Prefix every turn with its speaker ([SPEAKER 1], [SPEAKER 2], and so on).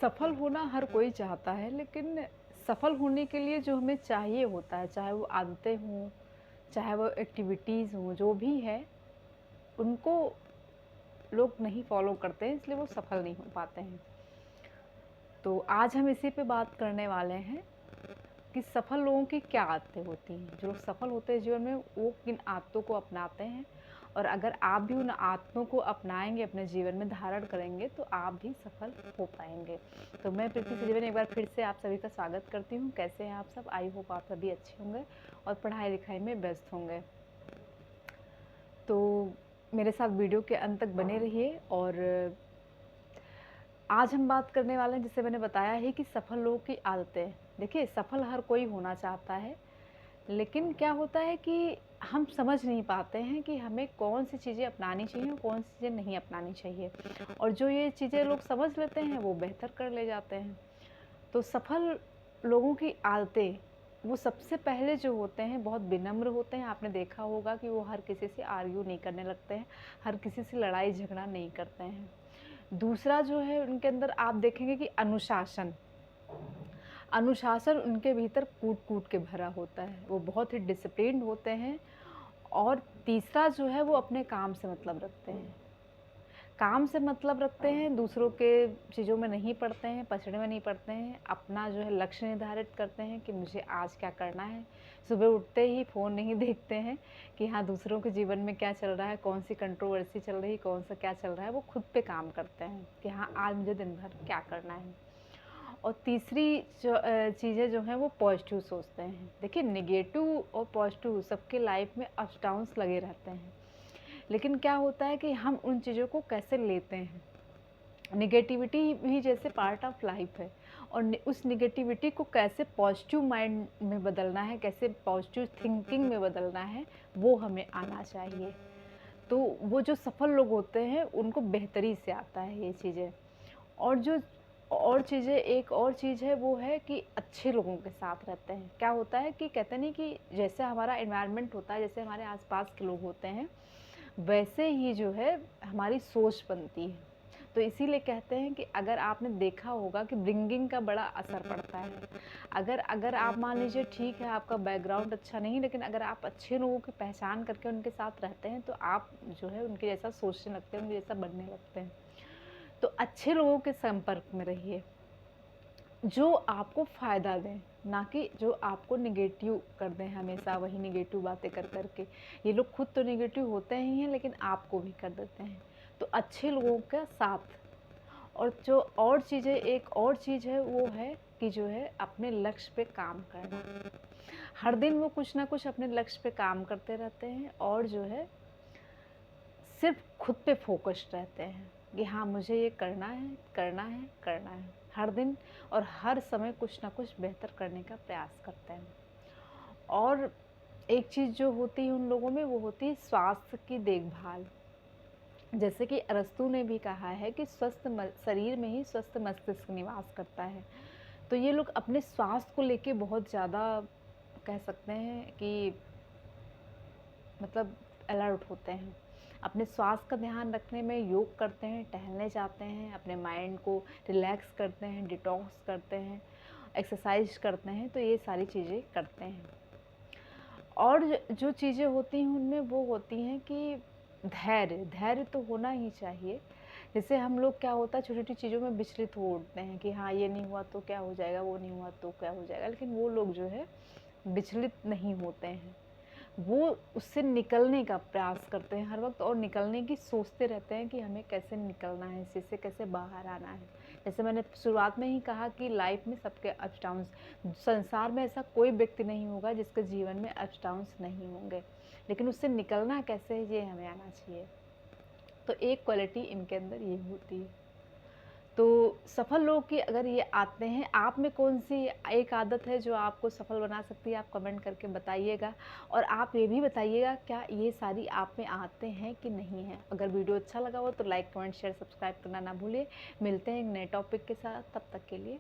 [SPEAKER 1] सफल होना हर कोई चाहता है, लेकिन सफल होने के लिए जो हमें चाहिए होता है, चाहे वो आदतें हों, चाहे वो एक्टिविटीज़ हों, जो भी है, उनको लोग नहीं फॉलो करते हैं, इसलिए वो सफल नहीं हो पाते हैं। तो आज हम इसी पे बात करने वाले हैं कि सफल लोगों की क्या आदतें होती हैं। जो लोग सफल होते हैं जीवन में, वो किन आदतों को अपनाते हैं, और अगर आप भी उन आदतों को अपनाएंगे, अपने जीवन में धारण करेंगे, तो आप भी सफल हो पाएंगे। तो मैं प्रीति सजीवन एक बार फिर से आप सभी का स्वागत करती हूँ। कैसे हैं आप सब? आई होप आप सभी अच्छे होंगे और पढ़ाई लिखाई में व्यस्त होंगे। तो मेरे साथ वीडियो के अंत तक बने रहिए। और आज हम बात करने वाले हैं, जिसे मैंने बताया है, कि सफल लोगों की आदतें। देखिए, सफल हर कोई होना चाहता है, लेकिन क्या होता है कि हम समझ नहीं पाते हैं कि हमें कौन सी चीज़ें अपनानी चाहिए और कौन सी चीज़ें नहीं अपनानी चाहिए। और जो ये चीज़ें लोग समझ लेते हैं, वो बेहतर कर ले जाते हैं। तो सफल लोगों की आदतें, वो सबसे पहले जो होते हैं, बहुत विनम्र होते हैं। आपने देखा होगा कि वो हर किसी से आर्ग्यू नहीं करने लगते हैं, हर किसी से लड़ाई झगड़ा नहीं करते हैं। दूसरा जो है, उनके अंदर आप देखेंगे कि अनुशासन अनुशासन उनके भीतर कूट-कूट के भरा होता है। वो बहुत ही डिसिप्लिन्ड होते हैं। और तीसरा जो है, वो अपने काम से मतलब रखते हैं। काम से मतलब रखते हैं, दूसरों के चीज़ों में नहीं पड़ते हैं, पछड़े में नहीं पड़ते हैं। अपना जो है लक्ष्य निर्धारित करते हैं कि मुझे आज क्या करना है। सुबह उठते ही फ़ोन नहीं देखते हैं कि हाँ, दूसरों के जीवन में क्या चल रहा है, कौन सी कंट्रोवर्सी चल रही है, कौन सा क्या चल रहा है। वो खुद पे काम करते हैं कि हाँ, आज मुझे दिन भर क्या करना है। और तीसरी जो चीज़ें जो हैं, वो पॉजिटिव सोचते हैं। देखिए, नेगेटिव और पॉजिटिव सबके लाइफ में अप्स डाउन्स लगे रहते हैं, लेकिन क्या होता है कि हम उन चीज़ों को कैसे लेते हैं। नेगेटिविटी भी जैसे पार्ट ऑफ लाइफ है, और उस नेगेटिविटी को कैसे पॉजिटिव माइंड में बदलना है, कैसे पॉजिटिव थिंकिंग में बदलना है, वो हमें आना चाहिए। तो वो जो सफल लोग होते हैं, उनको बेहतरी से आता है ये चीज़ें। और जो और चीज़ें, एक और चीज़ है, वो है कि अच्छे लोगों के साथ रहते हैं। क्या होता है कि कहते नहीं कि जैसे हमारा एनवायरनमेंट होता है, जैसे हमारे आसपास के लोग होते हैं, वैसे ही जो है हमारी सोच बनती है। तो इसीलिए कहते हैं कि अगर आपने देखा होगा कि ब्रिंगिंग का बड़ा असर पड़ता है। अगर अगर आप मान लीजिए, ठीक है, आपका बैकग्राउंड अच्छा नहीं, लेकिन अगर आप अच्छे लोगों की पहचान करके उनके साथ रहते हैं, तो आप जो है उनके जैसा सोचने लगते हैं, उनके जैसा बनने लगते हैं। तो अच्छे लोगों के संपर्क में रहिए, जो आपको फ़ायदा दें, ना कि जो आपको नेगेटिव कर दें, हमेशा वही नेगेटिव बातें कर कर के। ये लोग खुद तो नेगेटिव होते ही हैं, लेकिन आपको भी कर देते हैं। तो अच्छे लोगों का साथ। और जो और चीज़ें, एक और चीज़ है, वो है कि जो है अपने लक्ष्य पे काम करना। हर दिन वो कुछ ना कुछ अपने लक्ष्य पे काम करते रहते हैं, और जो है सिर्फ खुद पे फोकस्ड रहते हैं कि हाँ, मुझे ये करना है, करना है, करना है। हर दिन और हर समय कुछ ना कुछ बेहतर करने का प्रयास करते हैं। और एक चीज़ जो होती है उन लोगों में, वो होती है स्वास्थ्य की देखभाल। जैसे कि अरस्तू ने भी कहा है कि स्वस्थ शरीर में ही स्वस्थ मस्तिष्क निवास करता है। तो ये लोग अपने स्वास्थ्य को लेके बहुत ज़्यादा, कह सकते हैं कि मतलब अलर्ट होते हैं। अपने स्वास्थ्य का ध्यान रखने में योग करते हैं, टहलने जाते हैं, अपने माइंड को रिलैक्स करते हैं, डिटॉक्स करते हैं, एक्सरसाइज करते हैं। तो ये सारी चीज़ें करते हैं। और जो चीज़ें होती हैं उनमें, वो होती हैं कि धैर्य धैर्य तो होना ही चाहिए। जैसे हम लोग, क्या होता है, छोटी-छोटी चीज़ों में विचलित हो उठते हैं कि हाँ, ये नहीं हुआ तो क्या हो जाएगा, वो नहीं हुआ तो क्या हो जाएगा। लेकिन वो लोग जो है विचलित नहीं होते हैं। वो उससे निकलने का प्रयास करते हैं हर वक़्त, और निकलने की सोचते रहते हैं कि हमें कैसे निकलना है, इस चीज़ से कैसे बाहर आना है। जैसे मैंने शुरुआत में ही कहा कि लाइफ़ में सबके अप्स डाउन्स, संसार में ऐसा कोई व्यक्ति नहीं होगा जिसके जीवन में अप्स डाउन्स नहीं होंगे, लेकिन उससे निकलना कैसे है, ये हमें आना चाहिए। तो एक क्वालिटी इनके अंदर ये होती है। तो सफल लोग की अगर ये आदतें हैं, आप में कौन-सी एक आदत है जो आपको सफल बना सकती है, आप कमेंट करके बताइएगा। और आप ये भी बताइएगा, क्या ये सारी आप में आदतें हैं कि नहीं हैं। अगर वीडियो अच्छा लगा हो तो लाइक, कमेंट, शेयर, सब्सक्राइब करना ना भूलिए। मिलते हैं एक नए टॉपिक के साथ, तब तक के लिए